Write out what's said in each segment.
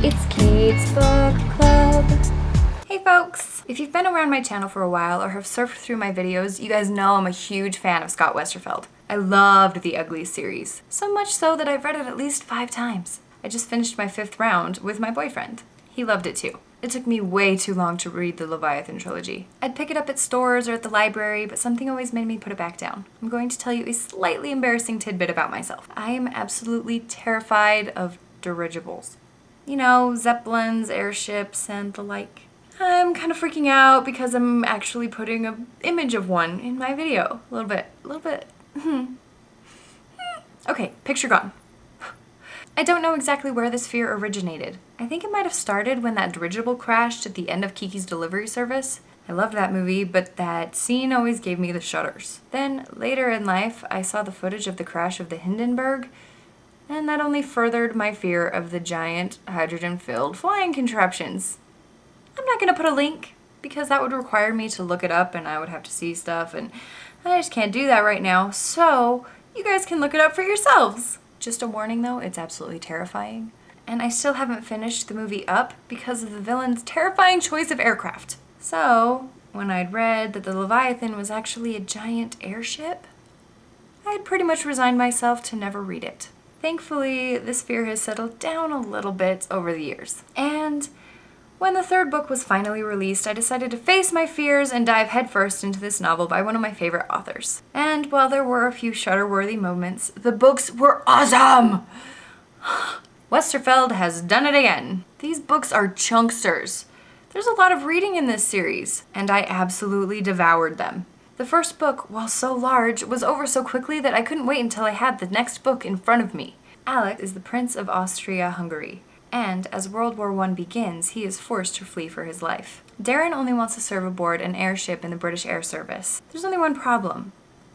It's Kate's Book Club. Hey folks! If you've been around my channel for a while or have surfed through my videos, you guys know I'm a huge fan of Scott Westerfeld. I loved the Uglies series, so much so that I've read it at least 5 times. I just finished my 5th round with my boyfriend. He loved it too. It took me way too long to read the Leviathan Trilogy. I'd pick it up at stores or at the library, but something always made me put it back down. I'm going to tell you a slightly embarrassing tidbit about myself. I am absolutely terrified of dirigibles. You know, zeppelins, airships, and the like. I'm kind of freaking out because I'm actually putting an image of one in my video. A little bit. Okay, picture gone. I don't know exactly where this fear originated. I think it might have started when that dirigible crashed at the end of Kiki's Delivery Service. I loved that movie, but that scene always gave me the shudders. Then, later in life, I saw the footage of the crash of the Hindenburg, and that only furthered my fear of the giant hydrogen-filled flying contraptions. I'm not gonna put a link, because that would require me to look it up and I would have to see stuff, and I just can't do that right now, so you guys can look it up for yourselves. Just a warning though, it's absolutely terrifying. And I still haven't finished the movie Up because of the villain's terrifying choice of aircraft. So, when I'd read that the Leviathan was actually a giant airship, I had pretty much resigned myself to never read it. Thankfully, this fear has settled down a little bit over the years. And when the 3rd book was finally released, I decided to face my fears and dive headfirst into this novel by one of my favorite authors. And while there were a few shudder-worthy moments, the books were awesome! Westerfeld has done it again. These books are chunksters. There's a lot of reading in this series, and I absolutely devoured them. The first book, while so large, was over so quickly that I couldn't wait until I had the next book in front of me. Alex is the Prince of Austria-Hungary, and as World War I begins, he is forced to flee for his life. Darren only wants to serve aboard an airship in the British Air Service. There's only one problem.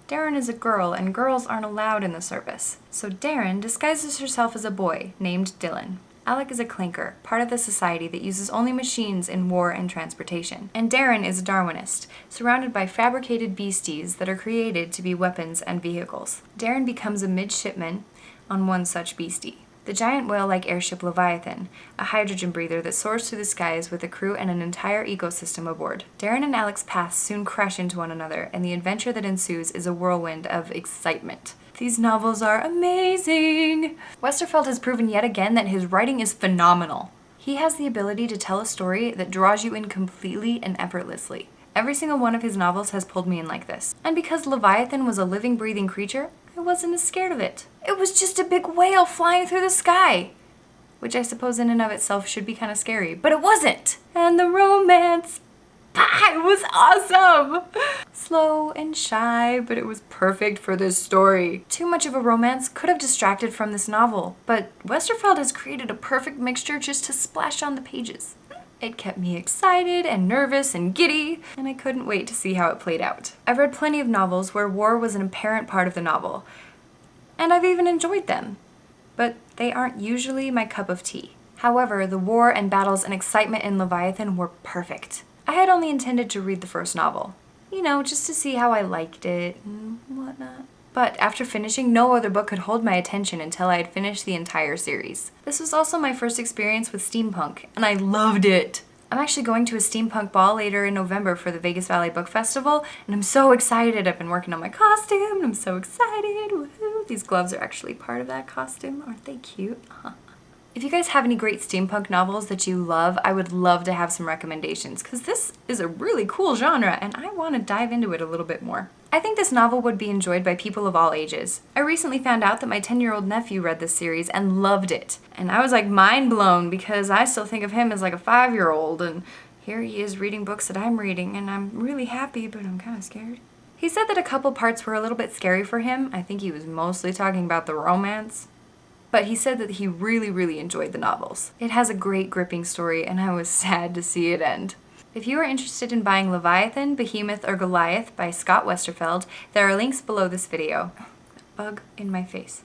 Darren is a girl, and girls aren't allowed in the service. So Darren disguises herself as a boy named Dylan. Alec is a clanker, part of the society that uses only machines in war and transportation. And Darren is a Darwinist, surrounded by fabricated beasties that are created to be weapons and vehicles. Darren becomes a midshipman on one such beastie, the giant whale-like airship Leviathan, a hydrogen breather that soars through the skies with a crew and an entire ecosystem aboard. Darren and Alec's paths soon crash into one another, and the adventure that ensues is a whirlwind of excitement. These novels are amazing! Westerfeld has proven yet again that his writing is phenomenal. He has the ability to tell a story that draws you in completely and effortlessly. Every single one of his novels has pulled me in like this. And because Leviathan was a living, breathing creature, I wasn't as scared of it. It was just a big whale flying through the sky! Which I suppose in and of itself should be kind of scary, but it wasn't! And the romance! It was awesome! Slow and shy, but it was perfect for this story. Too much of a romance could have distracted from this novel, but Westerfeld has created a perfect mixture just to splash on the pages. It kept me excited and nervous and giddy, and I couldn't wait to see how it played out. I've read plenty of novels where war was an apparent part of the novel, and I've even enjoyed them, but they aren't usually my cup of tea. However, the war and battles and excitement in Leviathan were perfect. I had only intended to read the first novel, you know, just to see how I liked it and whatnot. But after finishing, no other book could hold my attention until I had finished the entire series. This was also my first experience with steampunk, and I loved it! I'm actually going to a steampunk ball later in November for the Vegas Valley Book Festival, and I'm so excited! I've been working on my costume, and I'm so excited! Woohoo! These gloves are actually part of that costume. Aren't they cute? If you guys have any great steampunk novels that you love, I would love to have some recommendations, because this is a really cool genre and I want to dive into it a little bit more. I think this novel would be enjoyed by people of all ages. I recently found out that my 10-year-old nephew read this series and loved it. And I was like mind blown because I still think of him as like a 5-year-old, and here he is reading books that I'm reading, and I'm really happy, but I'm kind of scared. He said that a couple parts were a little bit scary for him. I think he was mostly talking about the romance. But he said that he really enjoyed the novels. It has a great gripping story, and I was sad to see it end. If you are interested in buying Leviathan, Behemoth, or Goliath by Scott Westerfeld, there are links below this video. Bug in my face.